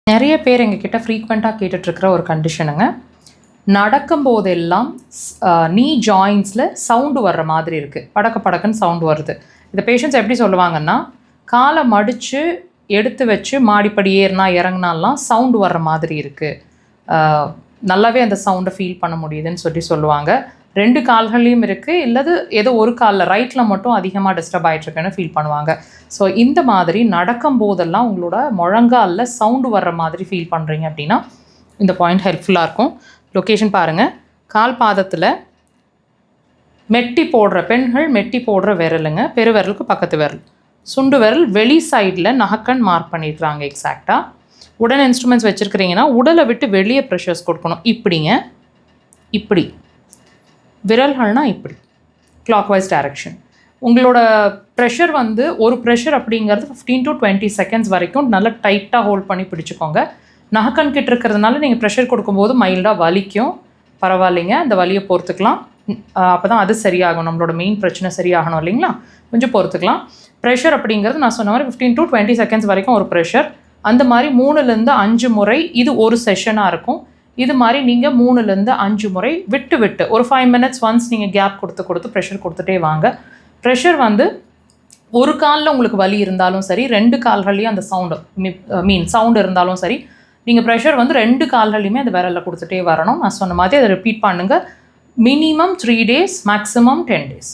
நிறைய பேர் எங்ககிட்ட ஃப்ரீக்வெண்ட்டாக கேட்டுட்ருக்கிற ஒரு கண்டிஷனுங்க. நடக்கும்போதெல்லாம் நீ ஜாயின்ஸில் சவுண்டு வர்ற மாதிரி இருக்குது. படக்க படக்குன்னு சவுண்டு வருது. இந்த பேஷண்ட்ஸ் எப்படி சொல்லுவாங்கன்னா, காலை மடித்து எடுத்து வச்சு மாடிப்படி ஏறினா இறங்கினாலாம் சவுண்டு வர்ற மாதிரி இருக்குது, நல்லாவே அந்த சவுண்டை ஃபீல் பண்ண முடியுதுன்னு சொல்லுவாங்க. 2 கால்கள்லையும் இருக்குது, இல்லது ஏதோ ஒரு காலில் ரைட்டில் மட்டும் அதிகமாக டிஸ்டர்ப் ஆகிட்ருக்குன்னு ஃபீல் பண்ணுவாங்க. ஸோ இந்த மாதிரி நடக்கும் போதெல்லாம் உங்களோட முழங்காலில் சவுண்டு வர்ற மாதிரி ஃபீல் பண்ணுறீங்க அப்படின்னா இந்த பாயிண்ட் ஹெல்ப்ஃபுல்லாக இருக்கும். லொக்கேஷன் பாருங்கள். கால் பாதத்தில் மெட்டி போடுற பெண்கள் மெட்டி போடுற விரலுங்க, பெருவிரலுக்கு பக்கத்து விரல், சுண்டு விரல் வெளி சைடில் நகக்கண் மார்க் பண்ணியிருக்கிறாங்க எக்ஸாக்டாக. உடன் இன்ஸ்ட்ருமெண்ட்ஸ் வச்சுருக்கிறீங்கன்னா உடலை விட்டு வெளியே ப்ரெஷர்ஸ் கொடுக்கணும். இப்படிங்க, இப்படி விரல்கள்னால் இப்படி கிளாக் வைஸ் டைரக்ஷன். உங்களோட ப்ரெஷர் வந்து ஒரு ப்ரெஷர் அப்படிங்கிறது 15 to 20 செகண்ட்ஸ் வரைக்கும் நல்லா டைட்டாக ஹோல்ட் பண்ணி பிடிச்சிக்கோங்க. நகக்கண் கிட்ட இருக்கிறதுனால நீங்கள் ப்ரெஷர் கொடுக்கும்போது மைல்டாக வலிக்கும், பரவாயில்லைங்க, அந்த வலியை பொறுத்துக்கலாம். அப்போ தான் அது சரியாகும், நம்மளோட மெயின் பிரச்சனை சரியாகணும் இல்லைங்களா, கொஞ்சம் பொறுத்துக்கலாம். ப்ரெஷர் அப்படிங்கிறது நான் சொன்ன மாதிரி 15 to 20 செகண்ட்ஸ் வரைக்கும் ஒரு ப்ரெஷர். அந்த மாதிரி 3லேருந்து 5 முறை இது ஒரு செஷனாக இருக்கும். இது மாதிரி நீங்கள் 3லேருந்து 5 முறை விட்டு விட்டு ஒரு 5 minutes ஒன்ஸ் நீங்கள் கேப் கொடுத்து ப்ரெஷர் கொடுத்துட்டே வாங்க. ப்ரெஷர் வந்து ஒரு காலில் உங்களுக்கு வலி இருந்தாலும் சரி, 2 கால்கள்லேயும் அந்த சவுண்டு இருந்தாலும் சரி, நீங்கள் ப்ரெஷர் வந்து 2 கால்கள்லையுமே அந்த விரலில் கொடுத்துட்டே வரணும். நான் சொன்ன மாதிரி அதை ரிப்பீட் பண்ணுங்கள். Minimum 3 days, maximum 10 days.